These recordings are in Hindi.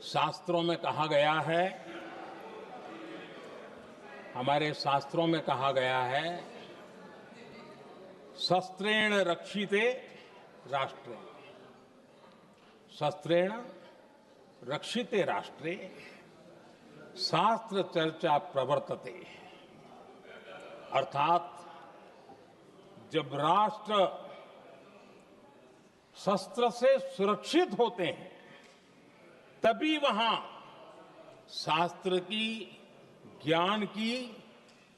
शास्त्रों में कहा गया है, हमारे शास्त्रों में कहा गया है, शस्त्रेण रक्षिते राष्ट्रे, शस्त्रेण रक्षिते राष्ट्रे शास्त्र चर्चा प्रवर्तते। अर्थात जब राष्ट्र शस्त्र से सुरक्षित होते हैं तभी वहां शास्त्र की, ज्ञान की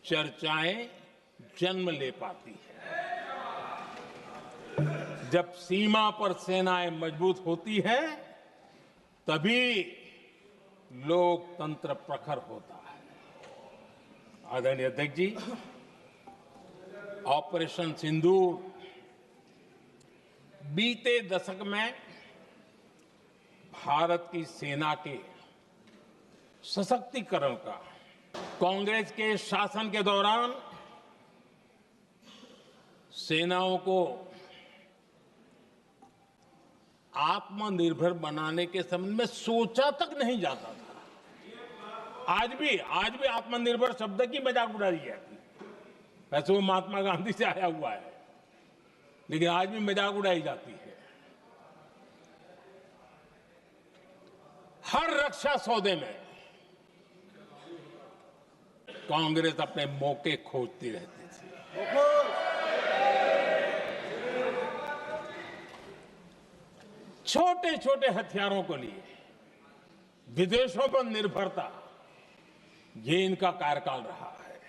चर्चाएं जन्म ले पाती है। जब सीमा पर सेनाएं मजबूत होती हैं तभी लोकतंत्र प्रखर होता है। आदरणीय अध्यक्ष जी, ऑपरेशन सिंदूर बीते दशक में भारत की सेना के सशक्तिकरण का, कांग्रेस के शासन के दौरान सेनाओं को आत्मनिर्भर बनाने के संबंध में सोचा तक नहीं जाता था। आज भी आत्मनिर्भर शब्द की मजाक उड़ाई जाती है। वैसे वो महात्मा गांधी से आया हुआ है, लेकिन आज भी मजाक उड़ाई जाती है। हर रक्षा सौदे में कांग्रेस अपने मौके खोजती रहती थी। छोटे छोटे हथियारों को लिए विदेशों पर निर्भरता, ये इनका कार्यकाल रहा है।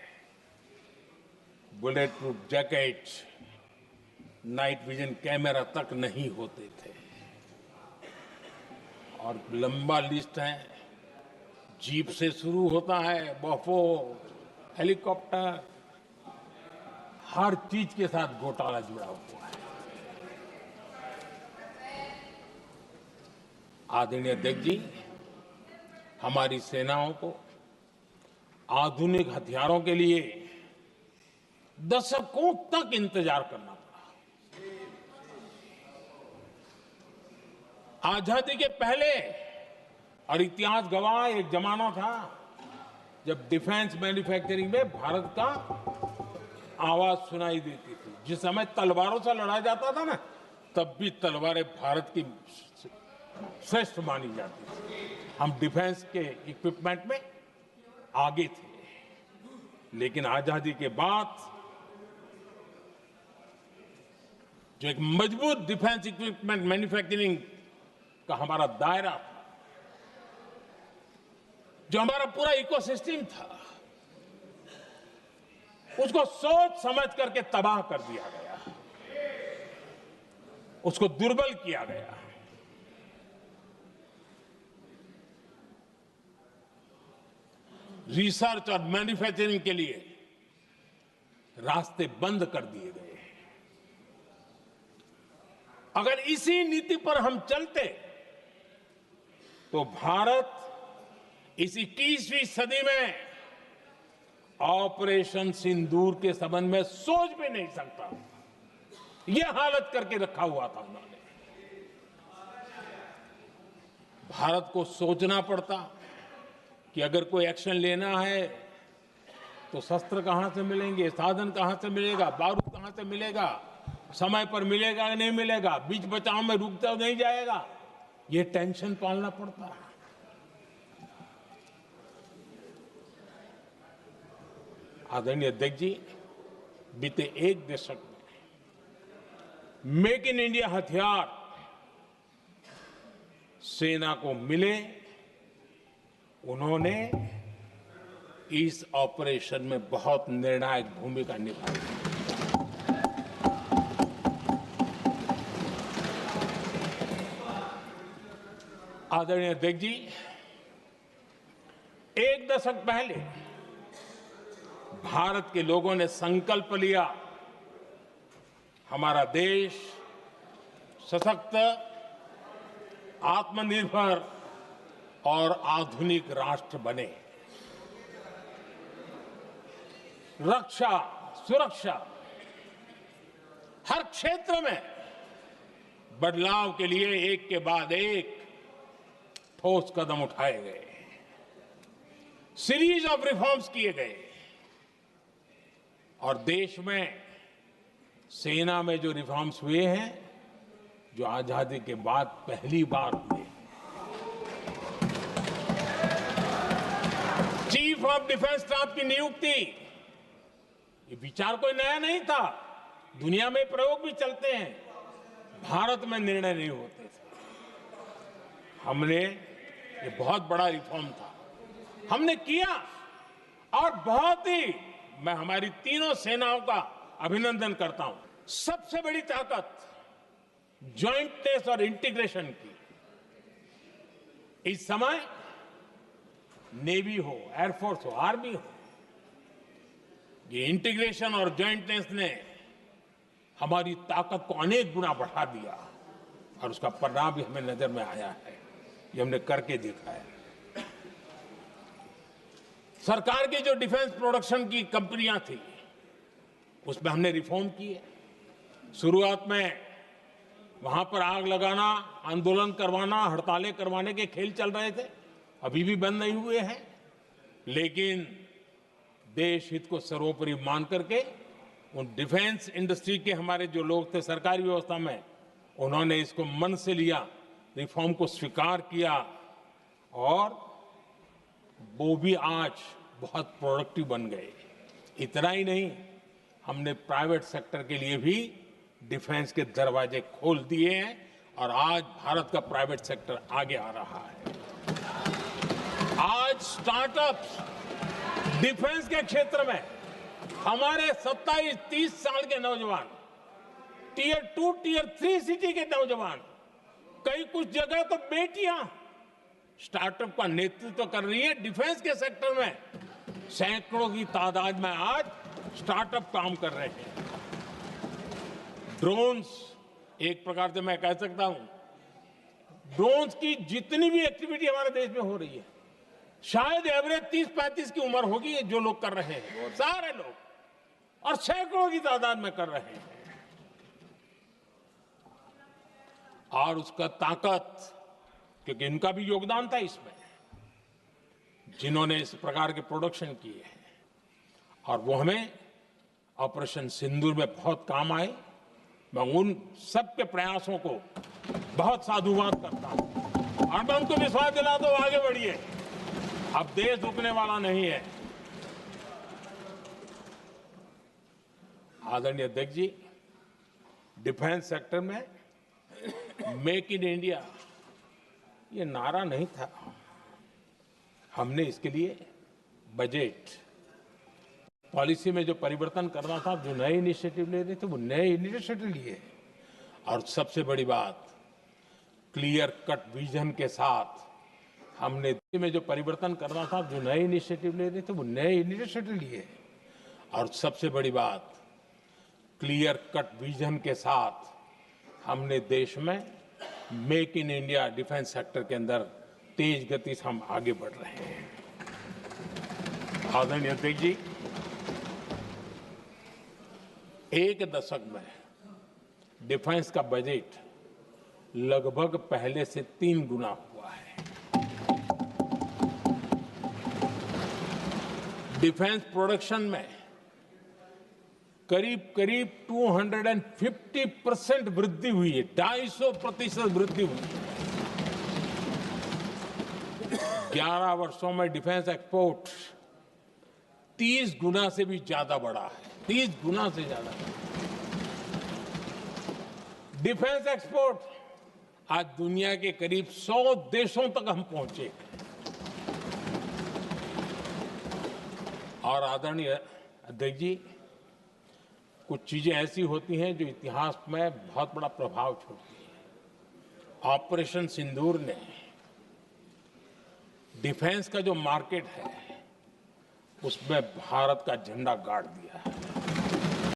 Bullet proof jacket, night vision camera तक नहीं होते थे। और लंबा लिस्ट है, जीप से शुरू होता है, बफोर, हेलीकॉप्टर, हर चीज के साथ घोटाला जुड़ा हुआ है। आदरणीय अध्यक्ष जी, हमारी सेनाओं को आधुनिक हथियारों के लिए दशकों तक इंतजार करना पड़ा। आजादी के पहले, और इतिहास गवाह, एक जमाना था जब डिफेंस मैन्युफैक्चरिंग में भारत का आवाज सुनाई देती थी। जिस समय तलवारों से लड़ा जाता था ना, तब भी तलवारें भारत की श्रेष्ठ मानी जाती थी। हम डिफेंस के इक्विपमेंट में आगे थे। लेकिन आजादी के बाद जो एक मजबूत डिफेंस इक्विपमेंट मैन्युफैक्चरिंग का हमारा दायरा था, जो हमारा पूरा इकोसिस्टम था, उसको सोच समझ करके तबाह कर दिया गया, उसको दुर्बल किया गया। रिसर्च और मैन्युफैक्चरिंग के लिए रास्ते बंद कर दिए गए। अगर इसी नीति पर हम चलते तो भारत इस 21वीं सदी में ऑपरेशन सिंदूर के संबंध में सोच भी नहीं सकता। यह हालत करके रखा हुआ था उन्होंने। भारत को सोचना पड़ता कि अगर कोई एक्शन लेना है तो शस्त्र कहां से मिलेंगे, साधन कहां से मिलेगा, बारूद कहां से मिलेगा, समय पर मिलेगा या नहीं मिलेगा, बीच बचाव में रुकता नहीं जाएगा, ये टेंशन पालना पड़ता है। आदरणीय अध्यक्ष जी, बीते एक दशक में मेक इन इंडिया हथियार सेना को मिले, उन्होंने इस ऑपरेशन में बहुत निर्णायक भूमिका निभाई। आदरणीय अध्यक्ष जी, एक दशक पहले भारत के लोगों ने संकल्प लिया, हमारा देश सशक्त, आत्मनिर्भर और आधुनिक राष्ट्र बने। रक्षा, सुरक्षा, हर क्षेत्र में बदलाव के लिए एक के बाद एक ठोस कदम उठाए गए, सीरीज ऑफ रिफॉर्म्स किए गए और देश में सेना में जो रिफॉर्म्स हुए हैं, जो आजादी के बाद पहली बार हुए। चीफ ऑफ डिफेंस स्टाफ की नियुक्ति, ये विचार कोई नया नहीं था, दुनिया में प्रयोग भी चलते हैं, भारत में निर्णय नहीं होते थे। हमने, ये बहुत बड़ा रिफॉर्म था, हमने किया और बहुत ही, मैं हमारी तीनों सेनाओं का अभिनंदन करता हूं। सबसे बड़ी ताकत जॉइंटनेस और इंटीग्रेशन की। इस समय नेवी हो, एयरफोर्स हो, आर्मी हो, ये इंटीग्रेशन और जॉइंटनेस ने हमारी ताकत को अनेक गुना बढ़ा दिया और उसका परिणाम भी हमें नजर में आया है, ये हमने करके देखा है। सरकार की जो डिफेंस प्रोडक्शन की कंपनियां थी, उसमें हमने रिफॉर्म किए। शुरुआत में वहां पर आग लगाना, आंदोलन करवाना, हड़तालें करवाने के खेल चल रहे थे, अभी भी बंद नहीं हुए हैं, लेकिन देश हित को सर्वोपरि मान करके उन डिफेंस इंडस्ट्री के हमारे जो लोग थे सरकारी व्यवस्था में, उन्होंने इसको मन से लिया, रिफॉर्म को स्वीकार किया और वो भी आज बहुत प्रोडक्टिव बन गए। इतना ही नहीं, हमने प्राइवेट सेक्टर के लिए भी डिफेंस के दरवाजे खोल दिए हैं और आज भारत का प्राइवेट सेक्टर आगे आ रहा है। आज स्टार्टअप्स डिफेंस के क्षेत्र में हमारे 27-30 साल के नौजवान, टियर 2, टियर 3 सिटी के नौजवान, कई कुछ जगह तो बेटियां स्टार्टअप का नेतृत्व कर रही है। डिफेंस के सेक्टर में सैकड़ों की तादाद में आज स्टार्टअप काम कर रहे हैं। ड्रोन्स, एक प्रकार से मैं कह सकता हूं, ड्रोन्स की जितनी भी एक्टिविटी हमारे देश में हो रही है, शायद एवरेज 30-35 की उम्र होगी, जो लोग कर रहे हैं वो सारे लोग, और सैकड़ों की तादाद में कर रहे हैं। और उसका ताकत, क्योंकि इनका भी योगदान था इसमें, जिन्होंने इस प्रकार के प्रोडक्शन किए हैं, और वो हमें ऑपरेशन सिंदूर में बहुत काम आए। मैं उन सबके प्रयासों को बहुत साधुवाद करता हूं और मैं उनको विश्वास दिलाता हूं, आगे बढ़िए, अब देश रुकने वाला नहीं है। आदरणीय अध्यक्ष जी, डिफेंस सेक्टर में मेक इन इंडिया ये नारा नहीं था, हमने इसके लिए बजट पॉलिसी में जो परिवर्तन करना था, जो नए इनिशिएटिव ले रहे थे, वो नए इनिशिएटिव लिए। और सबसे बड़ी बात, क्लियर कट विजन के साथ हमने में जो परिवर्तन करना था, जो नए इनिशिएटिव ले रहे थे, वो नए इनिशिएटिव लिए। और सबसे बड़ी बात, क्लियर कट विजन के साथ हमने देश में make in India defence sector के अंदर तेज गति से हम आगे बढ़ रहे हैं। आदरणीय अध्यक्ष जी, एक दशक में डिफेंस का बजट लगभग पहले से 3 गुना हुआ है। डिफेंस प्रोडक्शन में करीब करीब 250% वृद्धि हुई है, 250% वृद्धि हुई है। 11 वर्षों में डिफेंस एक्सपोर्ट 30 गुना से भी ज्यादा बढ़ा है, 30 गुना से ज्यादा। डिफेंस एक्सपोर्ट आज दुनिया के करीब 100 देशों तक हम पहुंचे। और आदरणीय अध्यक्ष जी, कुछ चीजें ऐसी होती हैं जो इतिहास में बहुत बड़ा प्रभाव छोड़ती हैं। ऑपरेशन सिंदूर ने डिफेंस का जो मार्केट है, उसमें भारत का झंडा गाड़ दिया है।